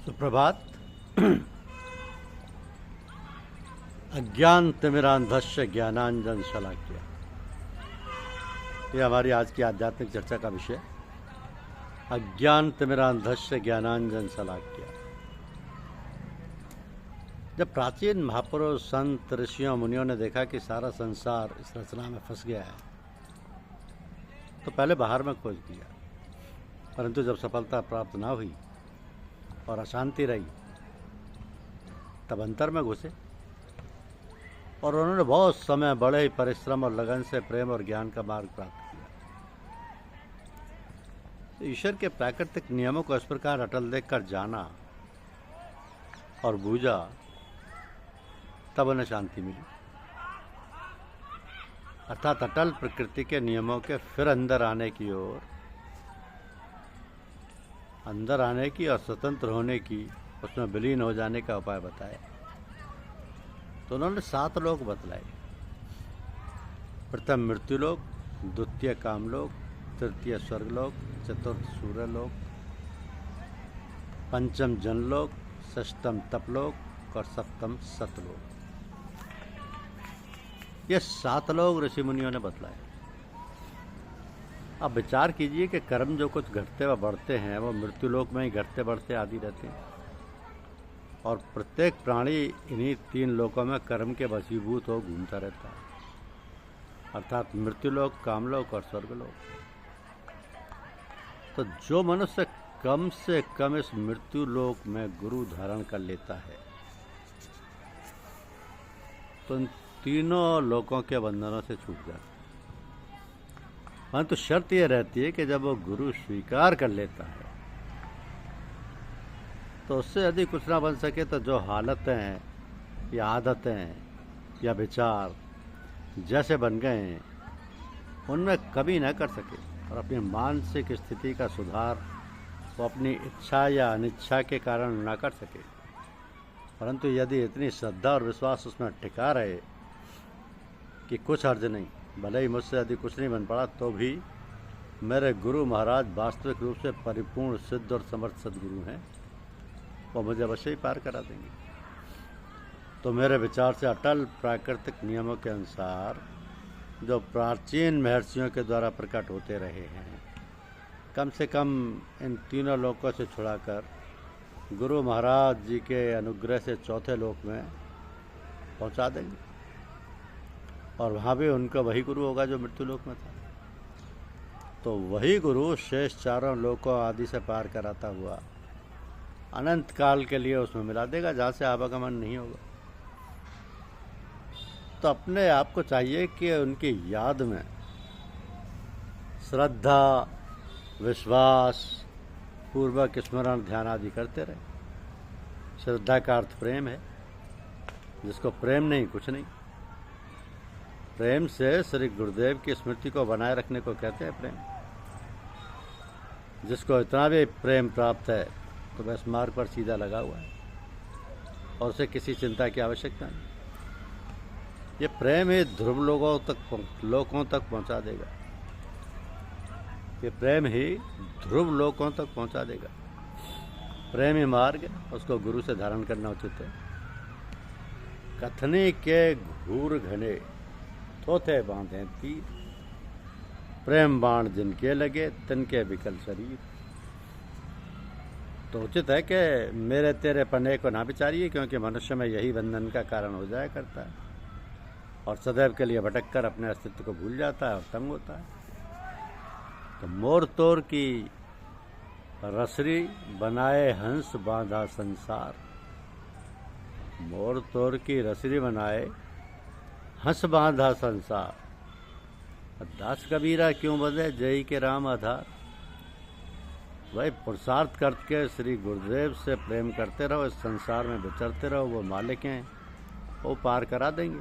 सुप्रभात। अज्ञान तिमिरांधस्य ज्ञानांजन शलाक्य, ये हमारी आज की आध्यात्मिक चर्चा का विषय। अज्ञान तिमिरांधस्य ज्ञानांजन शलाक्य। जब प्राचीन महापुरुष संत ऋषियों मुनियों ने देखा कि सारा संसार इस रचना में फंस गया है, तो पहले बाहर में खोज किया, परंतु जब सफलता प्राप्त ना हुई और अशांति रही, तब अंतर में घुसे और उन्होंने बहुत समय, बड़े ही परिश्रम और लगन से प्रेम और ज्ञान का मार्ग प्राप्त किया। ईश्वर के प्राकृतिक नियमों को इस प्रकार अटल देखकर जाना और बूझा, तब उन्हें शांति मिली। अर्थात अटल प्रकृति के नियमों के फिर अंदर आने की और स्वतंत्र होने की, उसमें विलीन हो जाने का उपाय बताया। तो उन्होंने 7 लोक बतलाए। प्रथम मृत्युलोक, द्वितीय कामलोक, तृतीय स्वर्गलोक, चतुर्थ सूर्यलोक, पंचम जनलोक, षष्ठम तपलोक और सप्तम सतलोक। ये 7 लोग ऋषि मुनियों ने बतलाए। अब विचार कीजिए कि कर्म जो कुछ घटते व बढ़ते हैं, वो मृत्युलोक में ही घटते बढ़ते आदि रहते हैं, और प्रत्येक प्राणी इन्हीं 3 लोकों में कर्म के वशीभूत हो घूमता रहता है, अर्थात मृत्युलोक, कामलोक और स्वर्गलोक। तो जो मनुष्य कम से कम इस मृत्युलोक में गुरु धारण कर लेता है, तो इन तीनों लोकों के बंधनों से छूट जाता है। परंतु शर्त यह रहती है कि जब वो गुरु स्वीकार कर लेता है, तो उससे यदि कुछ ना बन सके, तो जो हालतें या आदतें या विचार जैसे बन गए हैं, उनमें कभी न कर सके और अपनी मानसिक स्थिति का सुधार वो अपनी इच्छा या अनिच्छा के कारण न कर सके। परंतु यदि इतनी श्रद्धा और विश्वास उसमें टिका रहे कि कुछ अर्ज नहीं, भले ही मुझसे यदि कुछ नहीं बन पड़ा, तो भी मेरे गुरु महाराज वास्तविक रूप से परिपूर्ण सिद्ध और समर्थ सद्गुरु हैं, वो मुझे अवश्य ही पार करा देंगे। तो मेरे विचार से अटल प्राकृतिक नियमों के अनुसार जो प्राचीन महर्षियों के द्वारा प्रकट होते रहे हैं, कम से कम इन तीनों लोकों से छुड़ाकर गुरु महाराज जी के अनुग्रह से चौथे लोक में पहुंचा देंगे, और वहाँ भी उनका वही गुरु होगा जो मृत्यु लोक में था। तो वही गुरु शेष 4 लोकों आदि से पार कराता हुआ अनंत काल के लिए उसमें मिला देगा, जहाँ से आवागमन नहीं होगा। तो अपने आप को चाहिए कि उनकी याद में श्रद्धा, विश्वास पूर्वक स्मरण, ध्यान आदि करते रहे। श्रद्धा का अर्थ प्रेम है। जिसको प्रेम नहीं, कुछ नहीं। प्रेम से श्री गुरुदेव की स्मृति को बनाए रखने को कहते हैं प्रेम। जिसको इतना भी प्रेम प्राप्त है, तो बस मार्ग पर सीधा लगा हुआ है और उसे किसी चिंता की आवश्यकता नहीं। ये प्रेम ही ध्रुव लोकों तक पहुंचा देगा। ये प्रेम ही ध्रुव लोकों तक पहुंचा देगा। प्रेम ही मार्ग, उसको गुरु से धारण करना उचित है। कथनी के घूर घने थोथे बांधे तीर, प्रेम बाण जिनके लगे तिनके विकल शरीर। तो उचित है कि मेरे तेरे पने को ना विचारिए, क्योंकि मनुष्य में यही बंधन का कारण हो जाया करता है और सदैव के लिए भटक कर अपने अस्तित्व को भूल जाता है और तंग होता है। तो मोर तोर की रसरी बनाए हंस बांधा संसार, मोर तोर की रसरी बनाए हंस बांधा संसार। दास कबीरा क्यों बंधे जय के राम आधार। भाई पुरुषार्थ करके श्री गुरुदेव से प्रेम करते रहो, इस संसार में विचरते रहो, वो मालिक हैं, वो पार करा देंगे।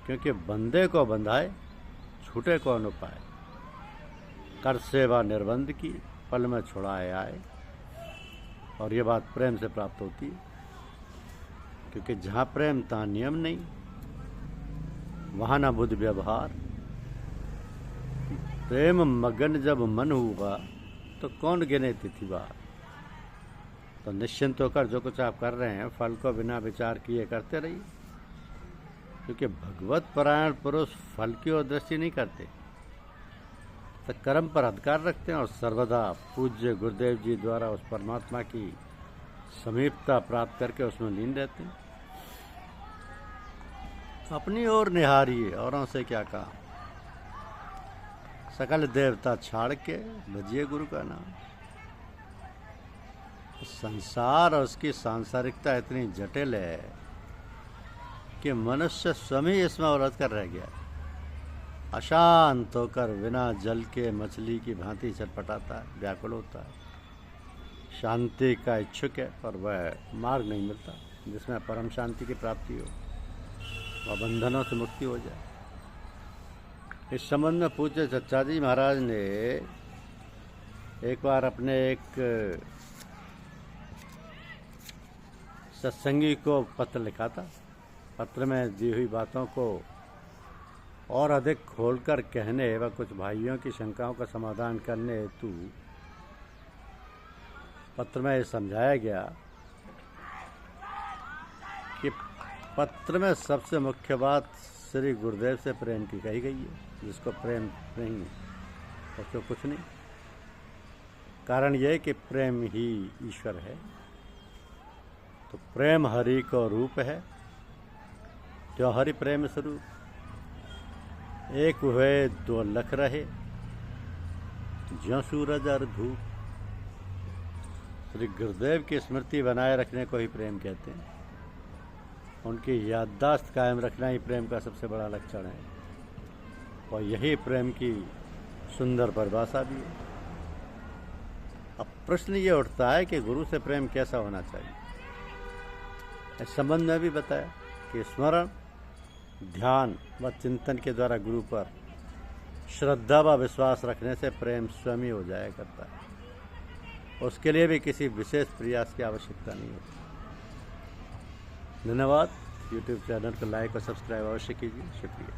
क्योंकि बंदे को बंधाए, छूटे को अनुपाय, कर सेवा निर्बंध की, पल में छुड़ाए आए। और ये बात प्रेम से प्राप्त होती है, क्योंकि जहाँ प्रेम तहाँ नियम नहीं, वहाँ न बुद्ध व्यवहार। प्रेम मगन जब मन हुआ, तो कौन गिने तिथिवार। तो निश्चिंत होकर जो कुछ आप कर रहे हैं फल को बिना विचार किए करते रहिए, क्योंकि भगवत परायण पुरुष फल की ओर दृष्टि नहीं करते, तो कर्म पर अधिकार रखते हैं और सर्वदा पूज्य गुरुदेव जी द्वारा उस परमात्मा की समीपता प्राप्त करके उसमें लीन रहते हैं। अपनी ओर निहारिए, औरों से क्या कहा। सकल देवता छाड़ के भजिए गुरु का नाम। संसार और उसकी सांसारिकता इतनी जटिल है कि मनुष्य स्वयं इसमें उलझ कर रह गया। अशांत होकर बिना जल के मछली की भांति छटपटाता है, व्याकुल होता है, शांति का इच्छुक है, पर वह मार्ग नहीं मिलता जिसमें परम शांति की प्राप्ति हो, वह बंधनों से मुक्ति हो जाए। इस संबंध में पूज्य चचा जी महाराज ने एक बार अपने एक सत्संगी को पत्र लिखा था। पत्र में दी हुई बातों को और अधिक खोलकर कहने व कुछ भाइयों की शंकाओं का समाधान करने हेतु पत्र में समझाया गया कि पत्र में सबसे मुख्य बात श्री गुरुदेव से प्रेम की कही गई है। जिसको प्रेम नहीं उसको कुछ नहीं। कारण यह कि प्रेम ही ईश्वर है। तो प्रेम हरि को रूप है, त्यो हरि प्रेम स्वरूप। एक हुए दो लख रहे, ज्यों सूरज और धूप। श्री गुरुदेव की स्मृति बनाए रखने को ही प्रेम कहते हैं। उनकी याददाश्त कायम रखना ही प्रेम का सबसे बड़ा लक्षण है, और यही प्रेम की सुंदर परिभाषा भी है। अब प्रश्न ये उठता है कि गुरु से प्रेम कैसा होना चाहिए। इस संबंध में भी बताया कि स्मरण, ध्यान व चिंतन के द्वारा गुरु पर श्रद्धा व विश्वास रखने से प्रेम स्वयं ही हो जाया करता है। उसके लिए भी किसी विशेष प्रयास की आवश्यकता नहीं होती। धन्यवाद। YouTube चैनल को लाइक और सब्सक्राइब अवश्य कीजिए। शुक्रिया।